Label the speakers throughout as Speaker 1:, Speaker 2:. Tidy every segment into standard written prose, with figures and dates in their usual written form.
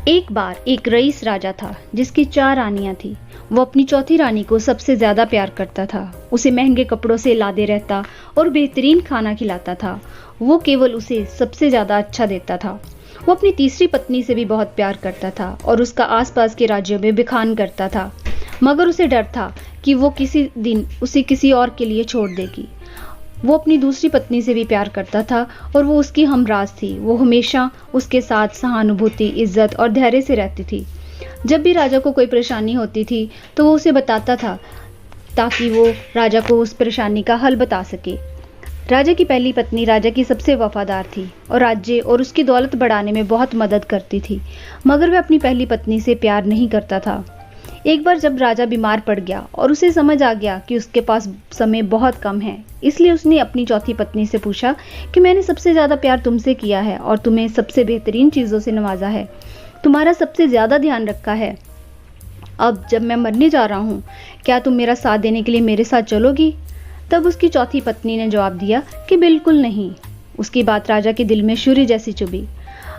Speaker 1: एक बार एक रईस राजा था जिसकी 4 रानियां थी। वो अपनी चौथी रानी को सबसे ज्यादा प्यार करता था। उसे महंगे कपड़ों से लादे रहता और बेहतरीन खाना खिलाता था। वो केवल उसे सबसे ज्यादा अच्छा देता था। वो अपनी तीसरी पत्नी से भी बहुत प्यार करता था और उसका आसपास के राज्यों में बिखान करता था, मगर उसे डर था कि वो किसी दिन उसे किसी और के लिए छोड़ देगी। वो अपनी दूसरी पत्नी से भी प्यार करता था और वो उसकी हमराज थी। वो हमेशा उसके साथ सहानुभूति, इज्जत और धैर्य से रहती थी। जब भी राजा को कोई परेशानी होती थी तो वो उसे बताता था ताकि वो राजा को उस परेशानी का हल बता सके। राजा की पहली पत्नी राजा की सबसे वफादार थी और राज्य और उसकी दौलत बढ़ाने में बहुत मदद करती थी, मगर वह अपनी पहली पत्नी से प्यार नहीं करता था। एक बार जब राजा बीमार पड़ गया और उसे समझ आ गया कि उसके पास समय बहुत कम है, इसलिए उसने अपनी चौथी पत्नी से पूछा कि मैंने सबसे ज्यादा प्यार तुमसे किया है और तुम्हें सबसे बेहतरीन चीजों से नवाजा है, तुम्हारा सबसे ज्यादा ध्यान रखा है। अब जब मैं मरने जा रहा हूँ, क्या तुम मेरा साथ देने के लिए मेरे साथ चलोगी? तब उसकी चौथी पत्नी ने जवाब दिया कि बिल्कुल नहीं। उसकी बात राजा के दिल में छुरी जैसी चुभी।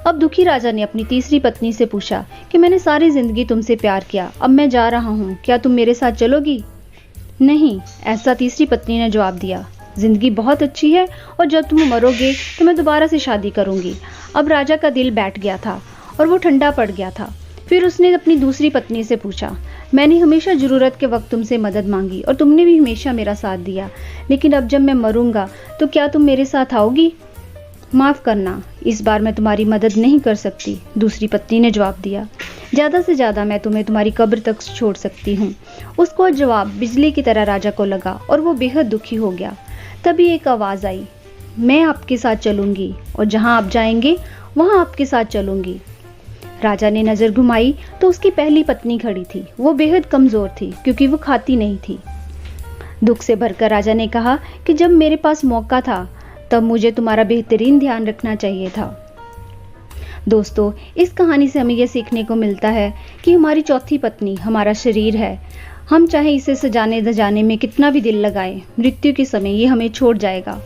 Speaker 1: अब दुखी राजा ने अपनी तीसरी पत्नी से पूछा कि मैंने सारी जिंदगी तुमसे प्यार किया, अब मैं जा रहा हूँ, क्या तुम मेरे साथ चलोगी? नहीं, ऐसा तीसरी पत्नी ने जवाब दिया। जिंदगी बहुत अच्छी है और जब तुम मरोगे तो मैं दोबारा से शादी करूंगी। अब राजा का दिल बैठ गया था और वो ठंडा पड़ गया था। फिर उसने अपनी दूसरी पत्नी से पूछा, मैंने हमेशा जरूरत के वक्त तुमसे मदद मांगी और तुमने भी हमेशा मेरा साथ दिया, लेकिन अब जब मैं मरूंगा तो क्या तुम मेरे साथ आओगी? माफ करना, इस बार मैं तुम्हारी मदद नहीं कर सकती, दूसरी पत्नी ने जवाब दिया। ज्यादा से ज्यादा मैं तुम्हें तुम्हारी कब्र तक छोड़ सकती हूँ। उसको जवाब बिजली की तरह राजा को लगा और वो बेहद दुखी हो गया। तभी एक आवाज आई, मैं आपके साथ चलूंगी और जहां आप जाएंगे वहां आपके साथ चलूंगी। राजा ने नजर घुमाई तो उसकी पहली पत्नी खड़ी थी। वो बेहद कमजोर थी क्योंकि वो खाती नहीं थी। दुख से भरकर राजा ने कहा कि जब मेरे पास मौका था तब मुझे तुम्हारा बेहतरीन ध्यान रखना चाहिए था। दोस्तों, इस कहानी से हमें यह सीखने को मिलता है कि हमारी चौथी पत्नी हमारा शरीर है। हम चाहे इसे सजाने धजाने में कितना भी दिल लगाएं, मृत्यु के समय ये हमें छोड़ जाएगा।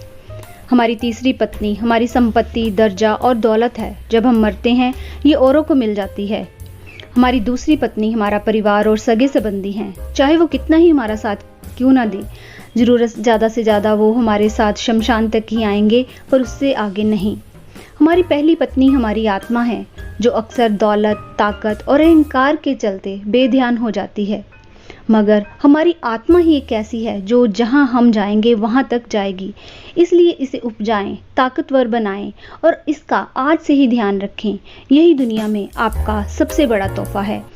Speaker 1: हमारी तीसरी पत्नी हमारी संपत्ति, दर्जा और दौलत है। जब हम मरते हैं ये औरों को मिल जाती है। हमारी दूसरी पत्नी हमारा परिवार और सगे संबंधी हैं, चाहे वो कितना ही हमारा साथ क्यों ना दे। जरूरत ज़्यादा से ज़्यादा वो हमारे साथ शमशान तक ही आएंगे, पर उससे आगे नहीं। हमारी पहली पत्नी हमारी आत्मा है जो अक्सर दौलत, ताकत और अहंकार के चलते बेध्यान हो जाती है, मगर हमारी आत्मा ही एक ऐसी है जो जहां हम जाएंगे वहां तक जाएगी। इसलिए इसे उपजाएं, ताकतवर बनाएं और इसका आज से ही ध्यान रखें। यही दुनिया में आपका सबसे बड़ा तोहफा है।